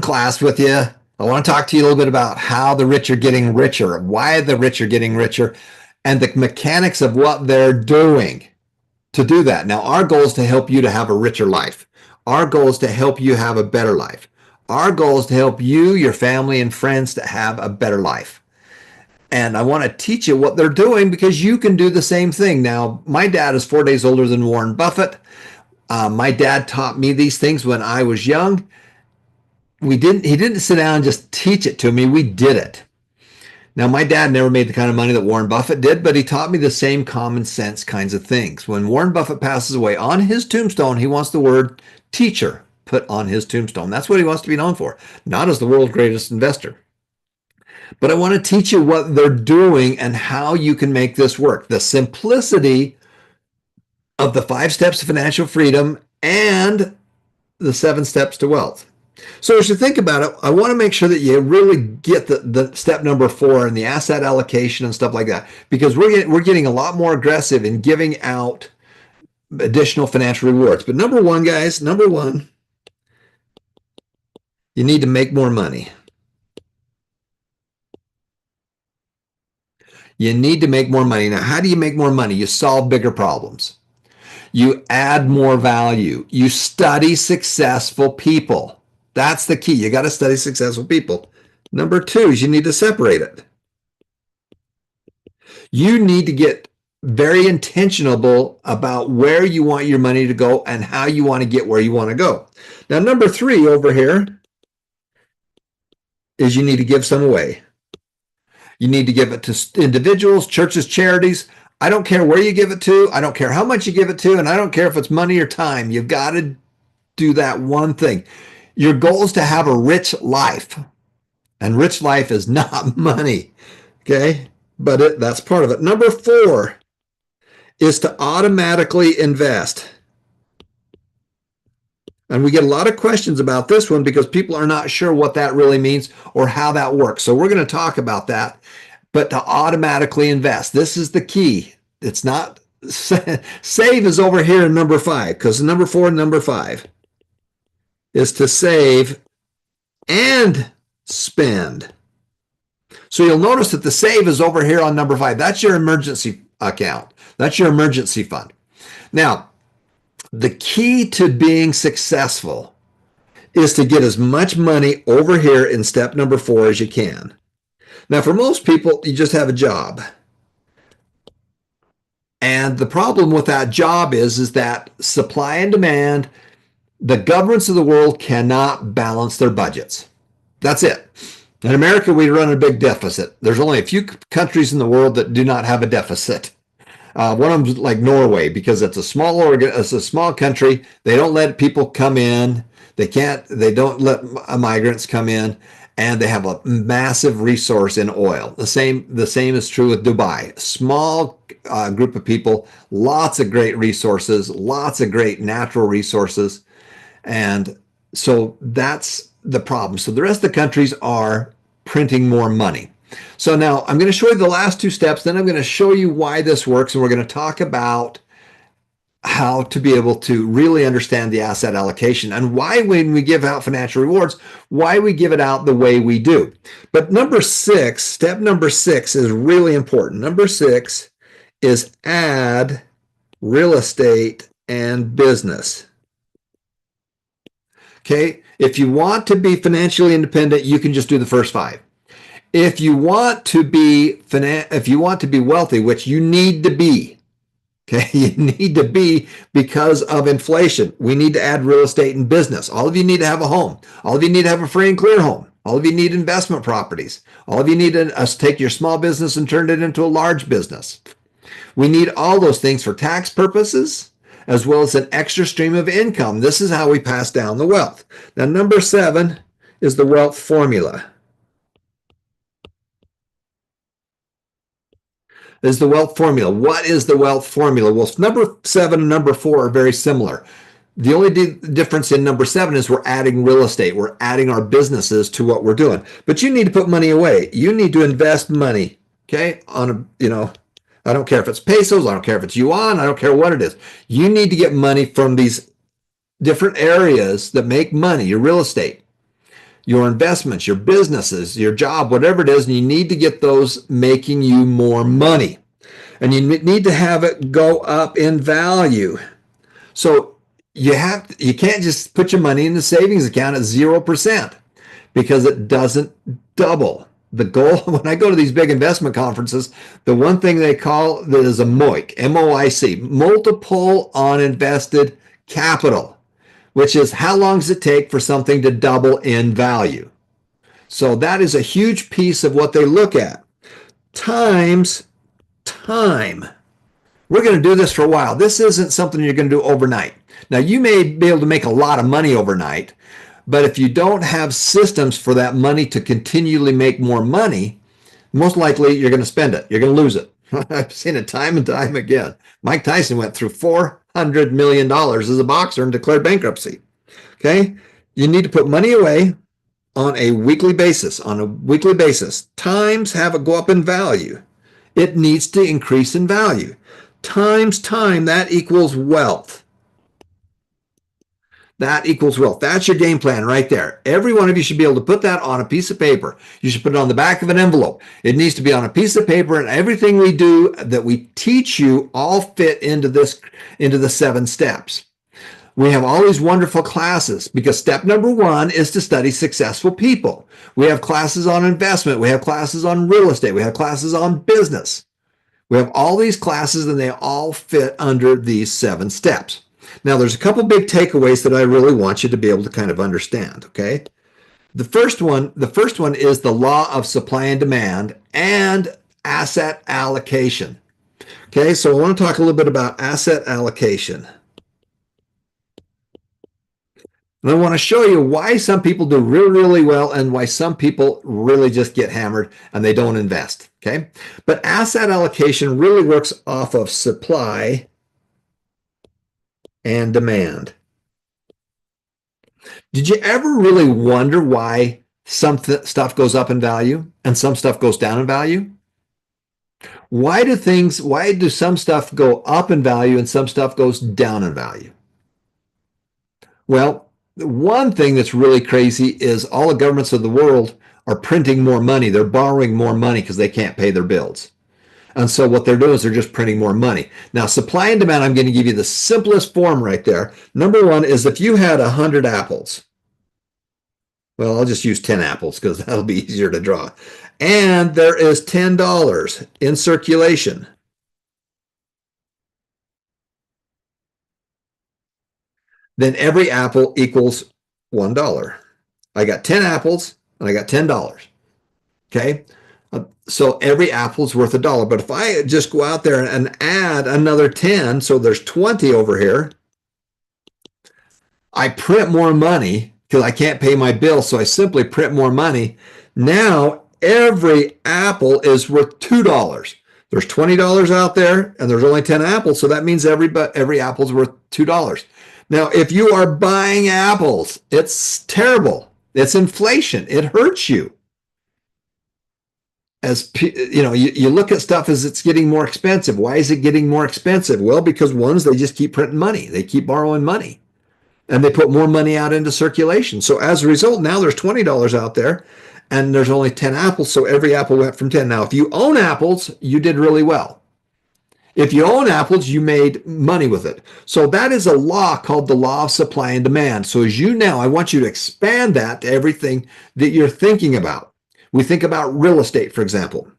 class with you. I want to talk to you a little bit about how the rich are getting richer, why the rich are getting richer, and the mechanics of what they're doing to do that. Now, our goal is to help you to have a richer life. Our goal is to help you have a better life. Our goal is to help you, your family, and friends to have a better life. And I want to teach you what they're doing because you can do the same thing. Now, my dad is 4 days older than Warren Buffett. My dad taught me these things when I was young. He didn't sit down and just teach it to me. We did it. Now, my dad never made the kind of money that Warren Buffett did, but he taught me the same common sense kinds of things. When Warren Buffett passes away, on his tombstone, he wants the word teacher put on his tombstone. That's what he wants to be known for, not as the world's greatest investor. But I want to teach you what they're doing and how you can make this work. The simplicity of the 5 steps to financial freedom and the 7 steps to wealth. So as you think about it, I want to make sure that you really get the step number 4 and the asset allocation and stuff like that, because we're getting a lot more aggressive in giving out additional financial rewards. But number 1, guys, you need to make more money. You need to make more money. Now, how do you make more money? You solve bigger problems. You add more value. You study successful people. That's the key. You got to study successful people. Number 2 is you need to separate it. You need to get very intentional about where you want your money to go and how you want to get where you want to go. Now, number 3 over here is you need to give some away. You need to give it to individuals, churches, charities. I don't care where you give it to. I don't care how much you give it to. And I don't care if it's money or time. You've got to do that one thing. Your goal is to have a rich life. And rich life is not money. Okay? But that's part of it. Number 4 is to automatically invest. And we get a lot of questions about this one because people are not sure what that really means or how that works. So we're going to talk about that. But to automatically invest, this is the key. It's not save is over here in number 5, because number 4 and number 5 is to save and spend. So you'll notice that the save is over here on number 5. That's your emergency account. That's your emergency fund. Now, the key to being successful is to get as much money over here in step number 4 as you can. Now, for most people, you just have a job. And the problem with that job is that supply and demand, the governments of the world cannot balance their budgets. That's it. In America, we run a big deficit. There's only a few countries in the world that do not have a deficit. One of them is like Norway, because it's a small country. They don't let people come in. They don't let migrants come in, and they have a massive resource in oil. The same is true with Dubai. Small group of people, lots of great resources, lots of great natural resources. And so that's the problem. So the rest of the countries are printing more money. So now I'm going to show you the last 2 steps, then I'm going to show you why this works, and we're going to talk about how to be able to really understand the asset allocation and why, when we give out financial rewards, why we give it out the way we do. But step number 6 is really important. Number 6 is add real estate and business. Okay, if you want to be financially independent, you can just do the first 5. If you want to be wealthy, which you need to be, okay, you need to be because of inflation. We need to add real estate and business. All of you need to have a home. All of you need to have a free and clear home. All of you need investment properties. All of you need to take your small business and turn it into a large business. We need all those things for tax purposes, as well as an extra stream of income. This is how we pass down the wealth. Now, number 7 is the wealth formula. Is the wealth formula. What is the wealth formula? Well, number 7 and number 4 are very similar. The only difference in number 7 is we're adding real estate. We're adding our businesses to what we're doing. But you need to put money away. You need to invest money, okay? I don't care if it's pesos. I don't care if it's yuan. I don't care what it is. You need to get money from these different areas that make money, your real estate. your investments, your businesses, your job, whatever it is, and you need to get those making you more money. And you need to have it go up in value. So you can't just put your money in the savings account at 0% because it doesn't double. The goal, when I go to these big investment conferences, the one thing they call that is a MOIC, M-O-I-C, multiple on invested capital, which is how long does it take for something to double in value? So that is a huge piece of what they look at. Times time. We're going to do this for a while. This isn't something you're going to do overnight. Now, you may be able to make a lot of money overnight, but if you don't have systems for that money to continually make more money, most likely you're going to spend it. You're going to lose it. I've seen it time and time again. Mike Tyson went through $400 million as a boxer and declared bankruptcy. Okay? You need to put money away on a weekly basis. Times have it go up in value. It needs to increase in value. Times time, that equals wealth. That equals wealth. That's your game plan right there. Every one of you should be able to put that on a piece of paper. You should put it on the back of an envelope. It needs to be on a piece of paper, and everything we do that we teach you all fit into the 7 steps. We have all these wonderful classes because step number 1 is to study successful people. We have classes on investment. We have classes on real estate. We have classes on business. We have all these classes and they all fit under these 7 steps. Now, there's a couple big takeaways that I really want you to be able to kind of understand, okay? The first one is the law of supply and demand and asset allocation. Okay, so I want to talk a little bit about asset allocation. And I want to show you why some people do really, really well and why some people really just get hammered and they don't invest, okay? But asset allocation really works off of supply and demand. Did you ever really wonder why some stuff goes up in value and some stuff goes down in value? Why do some stuff go up in value and some stuff goes down in value? Well, the one thing that's really crazy is all the governments of the world are printing more money. They're borrowing more money because they can't pay their bills. And so what they're doing is they're just printing more money. Now, supply and demand, I'm going to give you the simplest form right there. Number 1 is if you had 100 apples. Well, I'll just use 10 apples because that'll be easier to draw. And there is $10 in circulation. Then every apple equals $1. I got 10 apples and I got $10. Okay? So every apple is worth $1. But if I just go out there and add another 10, so there's 20 over here, I print more money because I can't pay my bill, so I simply print more money. Now every apple is worth $2. There's $20 out there and there's only 10 apples, so that means every apple is worth $2. Now, if you are buying apples, it's terrible. It's inflation. It hurts you. As you know, you look at stuff as it's getting more expensive. Why is it getting more expensive? Well, because they just keep printing money. They keep borrowing money. And they put more money out into circulation. So as a result, now there's $20 out there and there's only 10 apples. So every apple went from 10. Now, if you own apples, you did really well. If you own apples, you made money with it. So that is a law called the law of supply and demand. So I want you to expand that to everything that you're thinking about. We think about real estate, for example.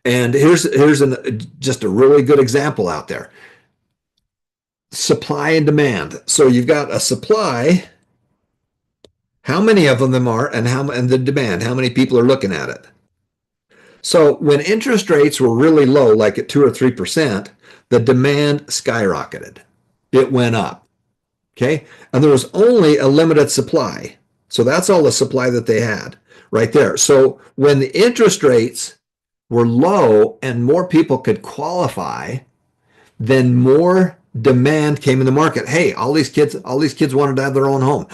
And here's just a really good example out there. Supply and demand. So you've got a supply, how many of them are, and the demand, how many people are looking at it. So when interest rates were really low, like at 2 or 3%, the demand skyrocketed. It went up. Okay. And there was only a limited supply. So that's all the supply that they had right there. So when the interest rates were low and more people could qualify, then more demand came in the market. Hey, all these kids wanted to have their own home.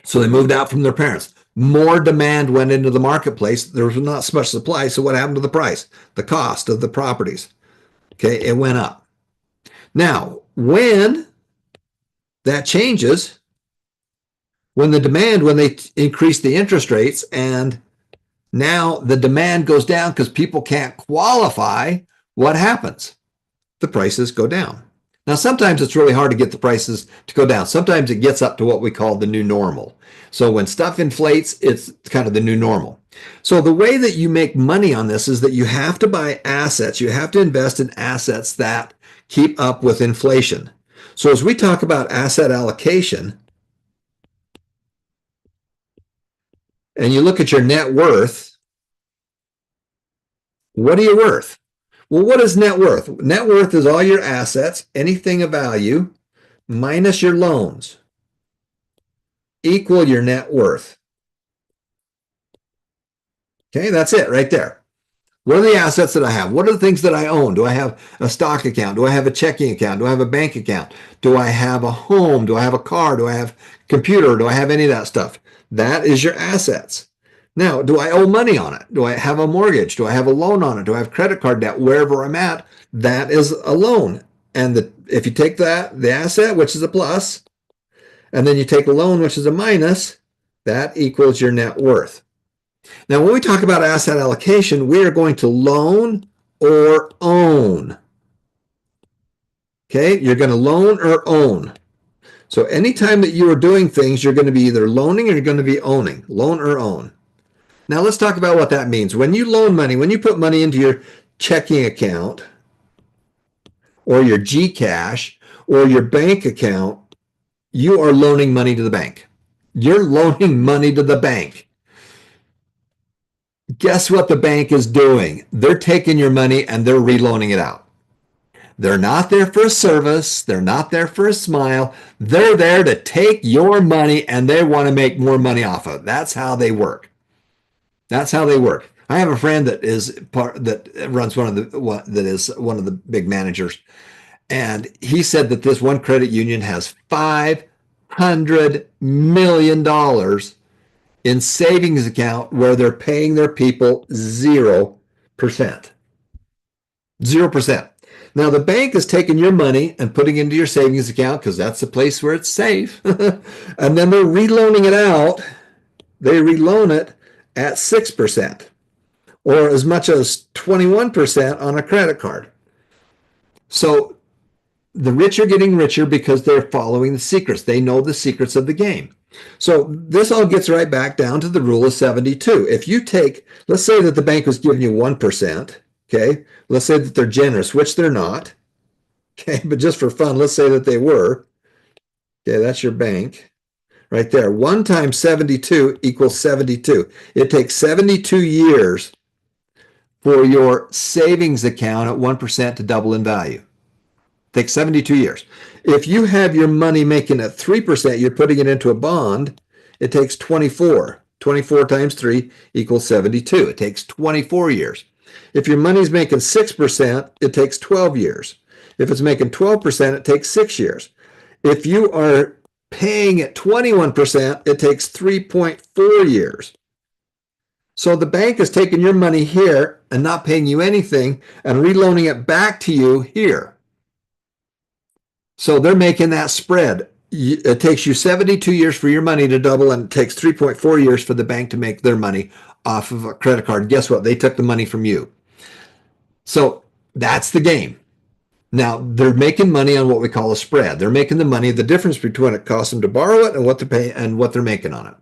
So they moved out from their parents. More demand went into the marketplace. There was not so much supply. So what happened to the price? The cost of the properties. Okay, it went up. Now, when that changes, When they increase the interest rates, and now the demand goes down because people can't qualify, what happens? The prices go down. Now, sometimes it's really hard to get the prices to go down. Sometimes it gets up to what we call the new normal. So when stuff inflates, it's kind of the new normal. So the way that you make money on this is that you have to buy assets. You have to invest in assets that keep up with inflation. So as we talk about asset allocation, and you look at your net worth, what are you worth? Well, what is net worth? Net worth is all your assets, anything of value, minus your loans, equal your net worth. Okay, that's it right there. What are the assets that I have? What are the things that I own? Do I have a stock account? Do I have a checking account? Do I have a bank account? Do I have a home? Do I have a car? Do I have a computer? Do I have any of that stuff? That is your assets. Now, do I owe money on it? Do I have a mortgage? Do I have a loan on it? Do I have credit card debt? Wherever I'm at, that is a loan. And if you take that, the asset, which is a plus, and then you take a loan, which is a minus, that equals your net worth. Now, when we talk about asset allocation, we are going to loan or own. Okay, you're going to loan or own. So anytime that you are doing things, you're going to be either loaning or you're going to be owning, loan or own. Now let's talk about what that means. When you loan money, when you put money into your checking account or your GCash or your bank account, you are loaning money to the bank. You're loaning money to the bank. Guess what the bank is doing? They're taking your money and they're reloaning it out. They're not there for a service. They're not there for a smile. They're there to take your money and they want to make more money off of it. That's how they work. That's how they work. I have a friend that runs one of the big managers, and he said that this one credit union has $500 million in savings account where they're paying their people 0%. 0%. Now the bank is taking your money and putting it into your savings account because that's the place where it's safe, and then they're reloaning it out. They reloan it at 6% or as much as 21% on a credit card. So the rich are getting richer because they're following the secrets. They know the secrets of the game. So this all gets right back down to the rule of 72. If you take, let's say that the bank was giving you 1%, okay? Let's say that they're generous, which they're not, okay? But just for fun, let's say that they were. Okay, that's your bank. Right there, 1 times 72 equals 72. It takes 72 years for your savings account at 1% to double in value. It takes 72 years. If you have your money making at 3%, you're putting it into a bond, it takes 24. 24 times 3 equals 72. It takes 24 years. If your money's making 6%, it takes 12 years. If it's making 12%, it takes 6 years. If you are paying at 21%, it takes 3.4 years. So the bank is taking your money here and not paying you anything and reloaning it back to you here. So they're making that spread. It takes you 72 years for your money to double, and it takes 3.4 years for the bank to make their money off of a credit card. Guess what? They took the money from you. So that's the game. Now, they're making money on what we call a spread. They're making the money, the difference between it costs them to borrow it and what to pay and what they're making on it.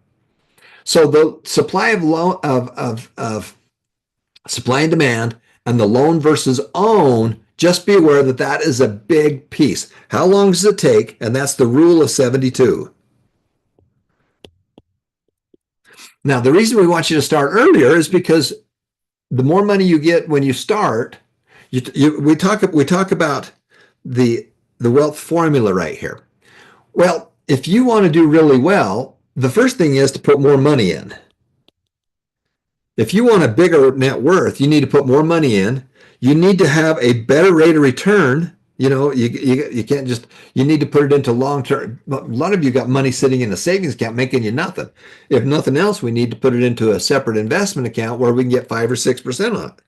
So the supply of supply and demand and the loan versus own, just be aware that that is a big piece. How long does it take? And that's the rule of 72. Now, the reason we want you to start earlier is because the more money you get when you start, we talk about the wealth formula right here. Well, if you want to do really well, the first thing is to put more money in. If you want a bigger net worth, you need to put more money in. You need to have a better rate of return. You know, you can't just, you need to put it into long-term. A lot of you got money sitting in a savings account making you nothing. If nothing else, we need to put it into a separate investment account where we can get 5 or 6% on it.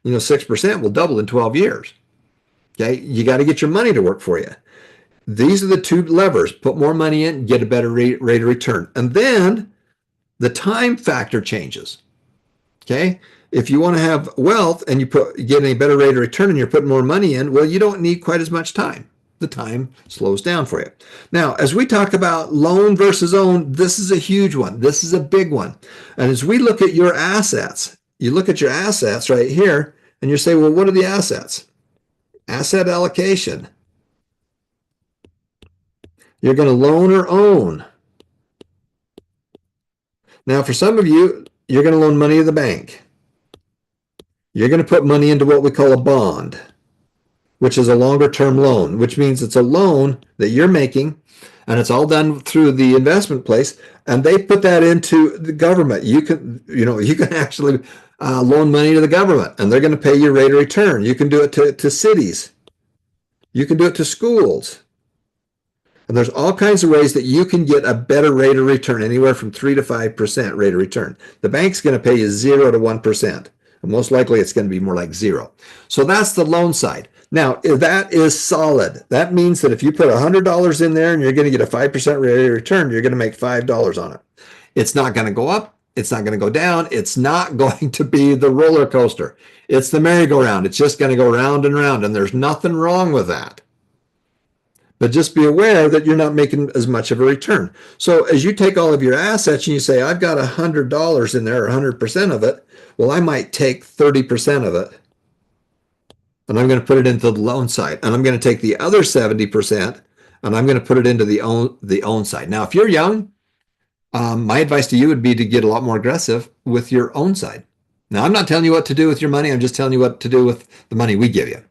6% will double in 12 years. Okay, you got to get your money to work for you. These are the two levers. Put more money in, get a better rate of return. And then the time factor changes. Okay. If you want to have wealth and you get a better rate of return and you're putting more money in, well, you don't need quite as much time. The time slows down for you. Now, as we talk about loan versus own, this is a huge one. This is a big one. And as we look at your assets, you look at your assets right here and you say, well, what are the assets? Asset allocation. You're going to loan or own. Now, for some of you, you're going to loan money to the bank. You're going to put money into what we call a bond, which is a longer term loan, which means it's a loan that you're making and it's all done through the investment place. And they put that into the government. You can actually loan money to the government and they're going to pay you rate of return. You can do it to cities. You can do it to schools. And there's all kinds of ways that you can get a better rate of return, anywhere from 3 to 5% rate of return. The bank's going to pay you 0 to 1%. And most likely it's going to be more like 0. So that's the loan side. Now, if that is solid, that means that if you put $100 in there and you're going to get a 5% rate of return, you're going to make $5 on it. It's not going to go up. It's not going to go down. It's not going to be the roller coaster. It's the merry-go-round. It's just going to go round and round, and there's nothing wrong with that. But just be aware that you're not making as much of a return. So as you take all of your assets and you say, I've got $100 in there, 100% of it, well, I might take 30% of it, and I'm going to put it into the loan side. And I'm going to take the other 70%, and I'm going to put it into the own side. Now, if you're young, my advice to you would be to get a lot more aggressive with your own side. Now, I'm not telling you what to do with your money. I'm just telling you what to do with the money we give you,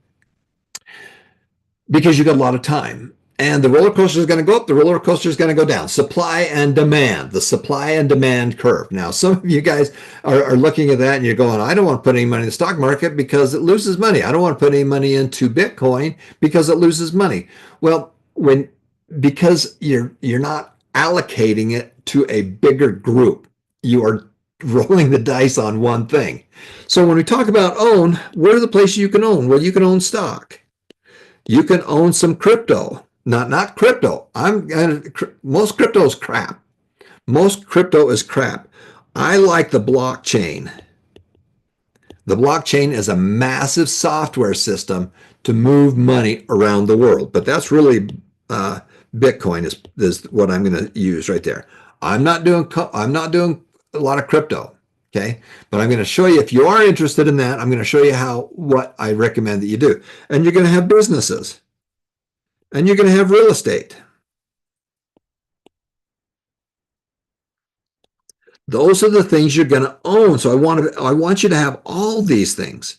because you got a lot of time. And the roller coaster is going to go up, the roller coaster is going to go down. Supply and demand, the supply and demand curve. Now, some of you guys are looking at that and you're going, I don't want to put any money in the stock market because it loses money. I don't want to put any money into Bitcoin because it loses money. Well, because you're not allocating it to a bigger group, you are rolling the dice on one thing. So when we talk about own, where are the places you can own? Well, you can own stock. You can own some crypto. Not crypto. Most crypto is crap. Most crypto is crap. I like the blockchain. The blockchain is a massive software system to move money around the world. But that's really Bitcoin is what I'm going to use right there. I'm not doing a lot of crypto. Okay, but I'm going to show you, if you are interested in that, I'm going to show you what I recommend that you do. And you're going to have businesses. And you're going to have real estate. Those are the things you're going to own. So I want you to have all these things.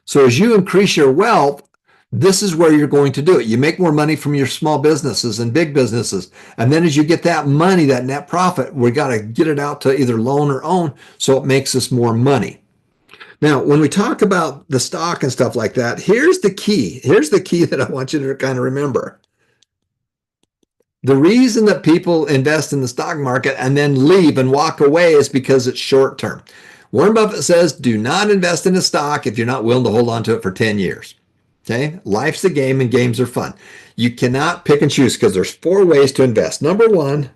So as you increase your wealth, this is where you're going to do it. You make more money from your small businesses and big businesses. And then as you get that money, that net profit, we got to get it out to either loan or own so it makes us more money. Now, when we talk about the stock and stuff like that, here's the key. Here's the key that I want you to kind of remember. The reason that people invest in the stock market and then leave and walk away is because it's short term. Warren Buffett says, do not invest in a stock if you're not willing to hold on to it for 10 years. Okay? Life's a game and games are fun. You cannot pick and choose because there's 4 ways to invest. Number 1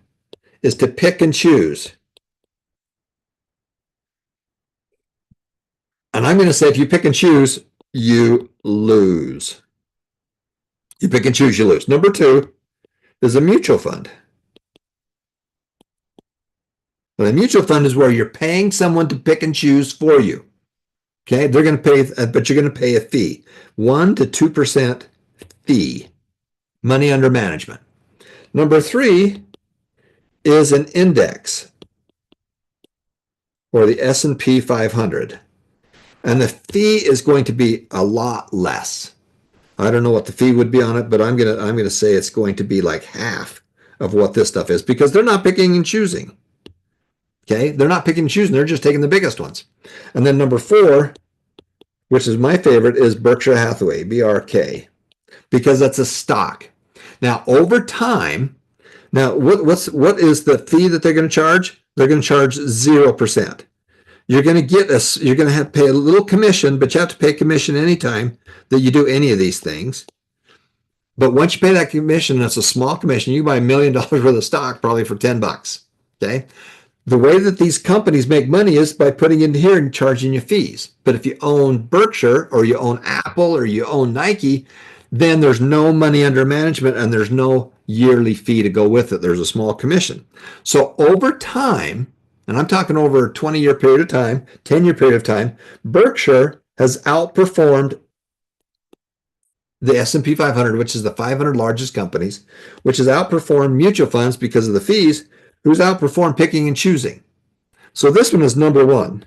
is to pick and choose. And I'm going to say, if you pick and choose, you lose. You pick and choose, you lose. Number 2 is a mutual fund. And a mutual fund is where you're paying someone to pick and choose for you. Okay, they're going to pay, but you're going to pay a fee, 1 to 2% fee, money under management. Number 3 is an index, or the S&P 500. And the fee is going to be a lot less. I don't know what the fee would be on it, but I'm gonna say it's going to be like half of what this stuff is, because they're not picking and choosing. Okay, they're not picking and choosing, they're just taking the biggest ones. And then number 4, which is my favorite, is Berkshire Hathaway, BRK, because that's a stock. Now, over time, now what is the fee that they're going to charge? They're going to charge 0%. You're going to have to pay a little commission, but you have to pay commission anytime that you do any of these things. But once you pay that commission, it's a small commission. You buy $1 million worth of stock probably for $10. Okay. The way that these companies make money is by putting in here and charging you fees. But if you own Berkshire or you own Apple or you own Nike, then there's no money under management and there's no yearly fee to go with it. There's a small commission. So over time, and I'm talking over a 20-year period of time, 10-year period of time, Berkshire has outperformed the S&P 500, which is the 500 largest companies, which has outperformed mutual funds because of the fees, who's outperformed picking and choosing. So this one is number one.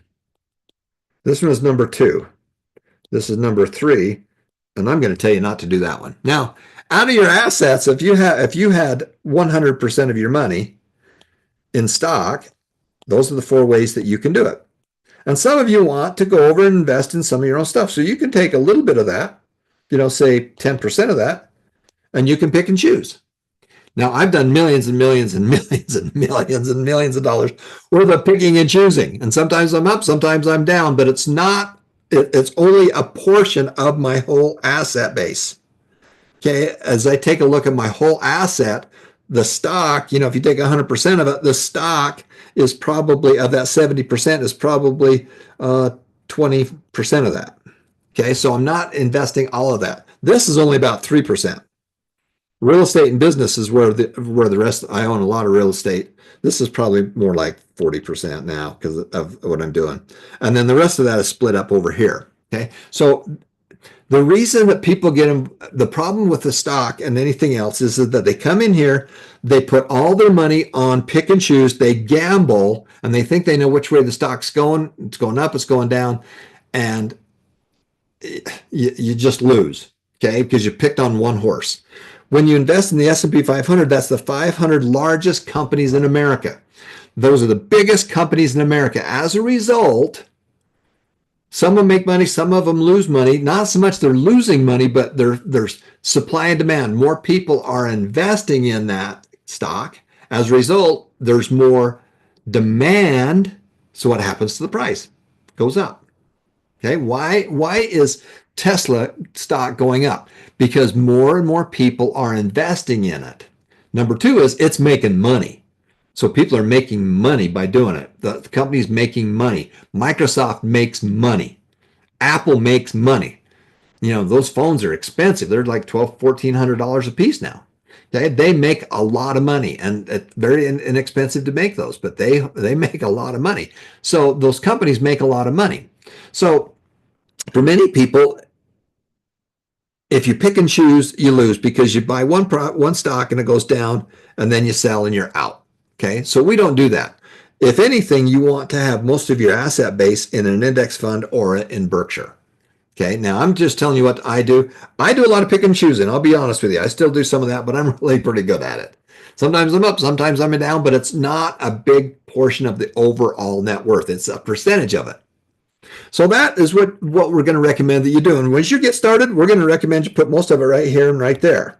This one is number two. This is number three. And I'm going to tell you not to do that one. Now, out of your assets, if you had 100% of your money in stock, those are the four ways that you can do it. And some of you want to go over and invest in some of your own stuff. So you can take a little bit of that, say 10% of that, and you can pick and choose. Now, I've done millions and millions and millions and millions and millions of dollars worth of picking and choosing. And sometimes I'm up, sometimes I'm down, but it's only a portion of my whole asset base. Okay, as I take a look at my whole asset, the stock, if you take 100% of it, the stock is probably, of that 70%, is probably 20% of that. Okay, so I'm not investing all of that. This is only about 3%. Real estate and business is where the rest, I own a lot of real estate. This is probably more like 40% now because of what I'm doing. And then the rest of that is split up over here. Okay. So the reason that people the problem with the stock and anything else is that they come in here, they put all their money on pick and choose, they gamble, and they think they know which way the stock's going. It's going up, it's going down, and you just lose. Okay. Because you picked on one horse. When you invest in the S&P 500, that's the 500 largest companies in America. Those are the biggest companies in America. As a result, some of them make money, some of them lose money. Not so much they're losing money, but there's supply and demand. More people are investing in that stock. As a result, there's more demand. So what happens to the price? It goes up. Okay, why is Tesla stock going up? Because more and more people are investing in it. Number two is it's making money. So people are making money by doing it. The company's making money. Microsoft makes money. Apple makes money. Those phones are expensive. They're like $1,200, $1,400 a piece now. Okay, they make a lot of money, and it's very inexpensive to make those, but they make a lot of money. So those companies make a lot of money. So for many people, if you pick and choose, you lose because you buy one stock and it goes down and then you sell and you're out. Okay, so we don't do that. If anything, you want to have most of your asset base in an index fund or in Berkshire. Okay, now I'm just telling you what I do. I do a lot of pick and choosing. I'll be honest with you. I still do some of that, but I'm really pretty good at it. Sometimes I'm up, sometimes I'm down, but it's not a big portion of the overall net worth. It's a percentage of it. So that is what we're going to recommend that you do. And once you get started, we're going to recommend you put most of it right here and right there.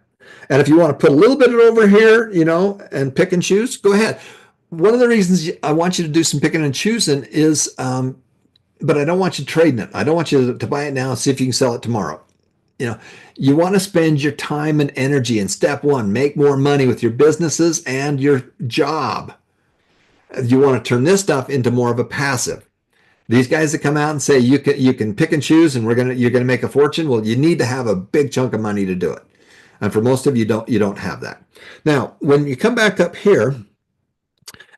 And if you want to put a little bit of it over here, and pick and choose, go ahead. One of the reasons I want you to do some picking and choosing is, but I don't want you trading it. I don't want you to buy it now and see if you can sell it tomorrow. You want to spend your time and energy in step one, make more money with your businesses and your job. You want to turn this stuff into more of a passive. These guys that come out and say you can pick and choose and you're gonna make a fortune. Well, you need to have a big chunk of money to do it. And for most of you don't have that. Now, when you come back up here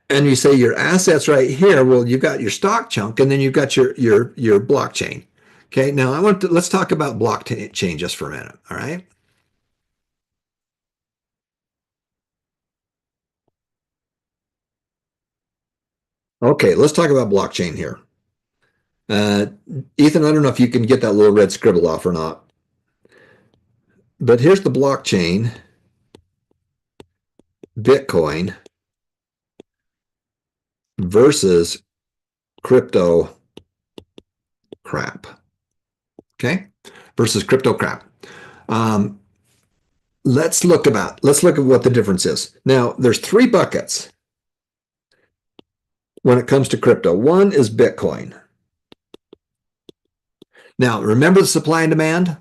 and you say your assets right here, well, you've got your stock chunk and then you've got your blockchain. Okay, now let's talk about blockchain just for a minute. All right. Okay, let's talk about blockchain here. Ethan, I don't know if you can get that little red scribble off or not. But here's the blockchain, Bitcoin versus crypto crap. Okay? Versus crypto crap. Let's look at what the difference is. Now, there's three buckets when it comes to crypto. One is Bitcoin. Now, remember the supply and demand?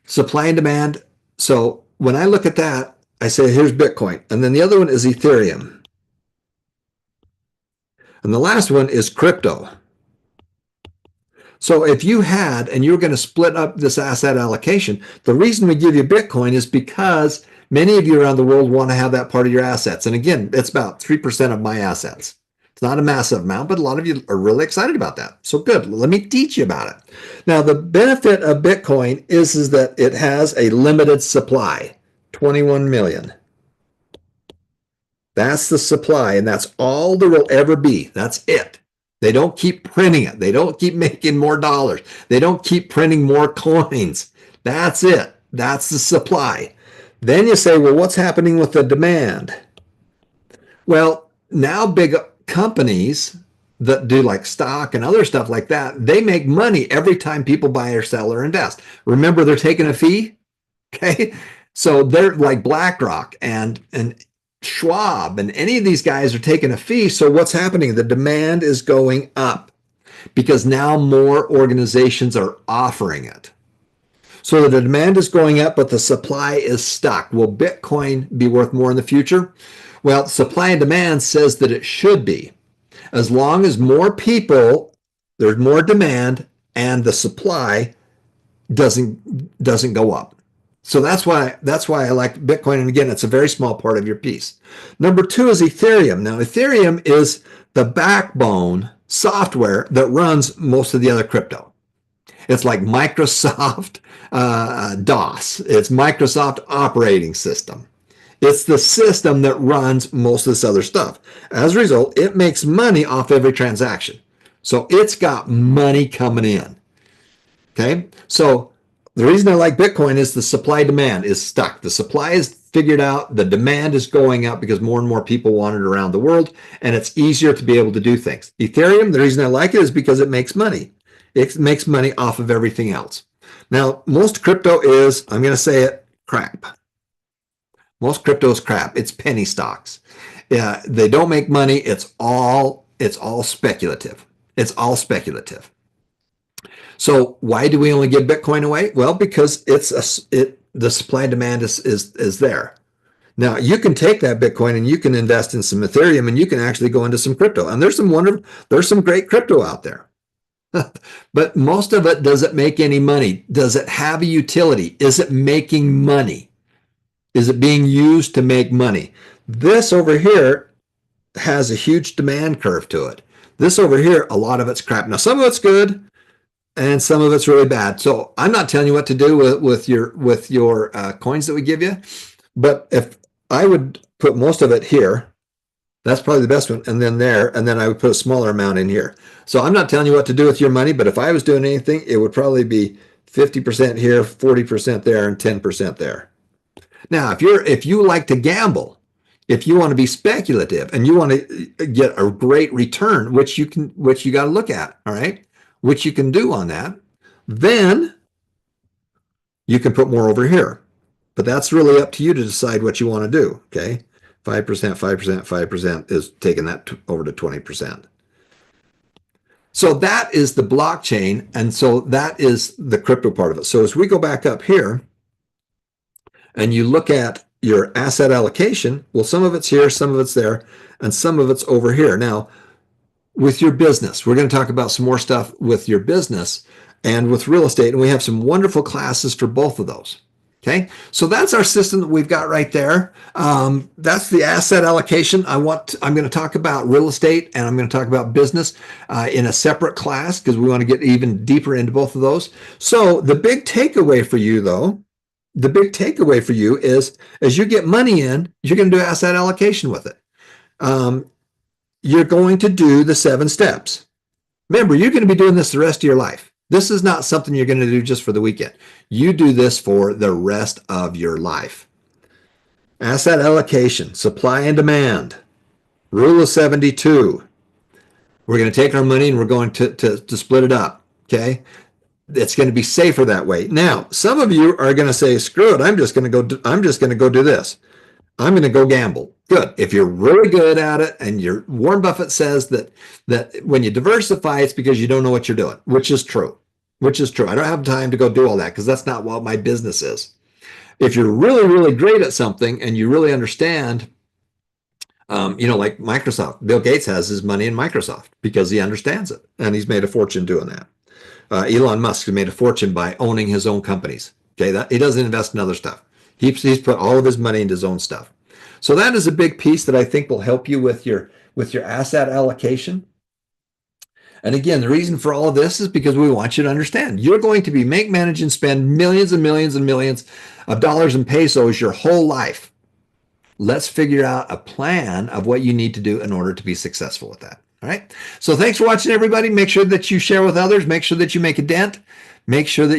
Supply and demand. So when I look at that, I say, here's Bitcoin. And then the other one is Ethereum. And the last one is crypto. So if you had, and you're going to split up this asset allocation, the reason we give you Bitcoin is because many of you around the world want to have that part of your assets. And again, it's about 3% of my assets. It's not a massive amount, but a lot of you are really excited about that. So good. Let me teach you about it. Now, the benefit of Bitcoin is that it has a limited supply, 21 million. That's the supply, and that's all there will ever be. That's it. They don't keep printing it. They don't keep making more dollars. They don't keep printing more coins. That's it. That's the supply. Then you say, well, what's happening with the demand? Well, now big companies that do like stock and other stuff like that, they make money every time people buy or sell or invest. Remember, they're taking a fee. Okay. So they're like BlackRock and Schwab and any of these guys are taking a fee. So what's happening? The demand is going up because now more organizations are offering it. So the demand is going up, but the supply is stuck. Will Bitcoin be worth more in the future? Well, supply and demand says that it should be. As long as more people, there's more demand and the supply doesn't go up. So that's why I like Bitcoin. And again, it's a very small part of your piece. Number two is Ethereum. Now, Ethereum is the backbone software that runs most of the other crypto. It's like Microsoft DOS. It's Microsoft operating system. It's the system that runs most of this other stuff. As a result, it makes money off every transaction. So it's got money coming in. Okay, so the reason I like Bitcoin is the supply demand is stuck. The supply is figured out. The demand is going up because more and more people want it around the world, and it's easier to be able to do things. Ethereum, the reason I like it is because it makes money. It makes money off of everything else. Now, most crypto is, I'm going to say it, crap. Most crypto is crap. It's penny stocks. They don't make money. It's all speculative. It's all speculative. So why do we only give Bitcoin away? Well, because the supply and demand is there. Now you can take that Bitcoin and you can invest in some Ethereum and you can actually go into some crypto. And there's some great crypto out there. But most of it doesn't make any money. Does it have a utility? Is it making money? Is it being used to make money? This over here has a huge demand curve to it. This over here, a lot of it's crap. Now, some of it's good and some of it's really bad. So I'm not telling you what to do with your coins that we give you. But if I would put most of it here, that's probably the best one, and then there, and then I would put a smaller amount in here. So I'm not telling you what to do with your money, but if I was doing anything, it would probably be 50% here, 40% there, and 10% there. Now, if you like to gamble, if you want to be speculative and you want to get a great return, which you got to look at, all right, which you can do on that, then you can put more over here. But that's really up to you to decide what you want to do, okay? 5%, 5%, 5% is taking that over to 20%. So that is the blockchain, and so that is the crypto part of it. So as we go back up here, and you look at your asset allocation, well, some of it's here, some of it's there, and some of it's over here. Now, with your business, we're going to talk about some more stuff with your business and with real estate, and we have some wonderful classes for both of those. Okay, so that's our system that we've got right there. That's the asset allocation. I'm going to talk about real estate and I'm going to talk about business in a separate class because we want to get even deeper into both of those. So the big takeaway for you, though, the big takeaway for you is as you get money in, you're going to do asset allocation with it. You're going to do the 7 steps. Remember, you're going to be doing this the rest of your life. This is not something you're going to do just for the weekend. You do this for the rest of your life. Asset allocation, supply and demand, rule of 72. We're going to take our money and we're going to split it up, okay? It's going to be safer that way. Now, some of you are going to say, screw it, I'm just going to go do this. I'm going to go gamble. Good. If you're really good at it, and Warren Buffett says that when you diversify, it's because you don't know what you're doing, which is true. I don't have time to go do all that because that's not what my business is. If you're really, really great at something and you really understand, like Microsoft, Bill Gates has his money in Microsoft because he understands it, and he's made a fortune doing that. Elon Musk has made a fortune by owning his own companies. Okay, that he doesn't invest in other stuff. He's put all of his money into his own stuff. So that is a big piece that I think will help you with your asset allocation. And again, the reason for all of this is because we want you to understand you're going to be make, manage, and spend millions and millions and millions of dollars in pesos your whole life. Let's figure out a plan of what you need to do in order to be successful with that. All right. So thanks for watching, everybody. Make sure that you share with others. Make sure that you make a dent. Make sure that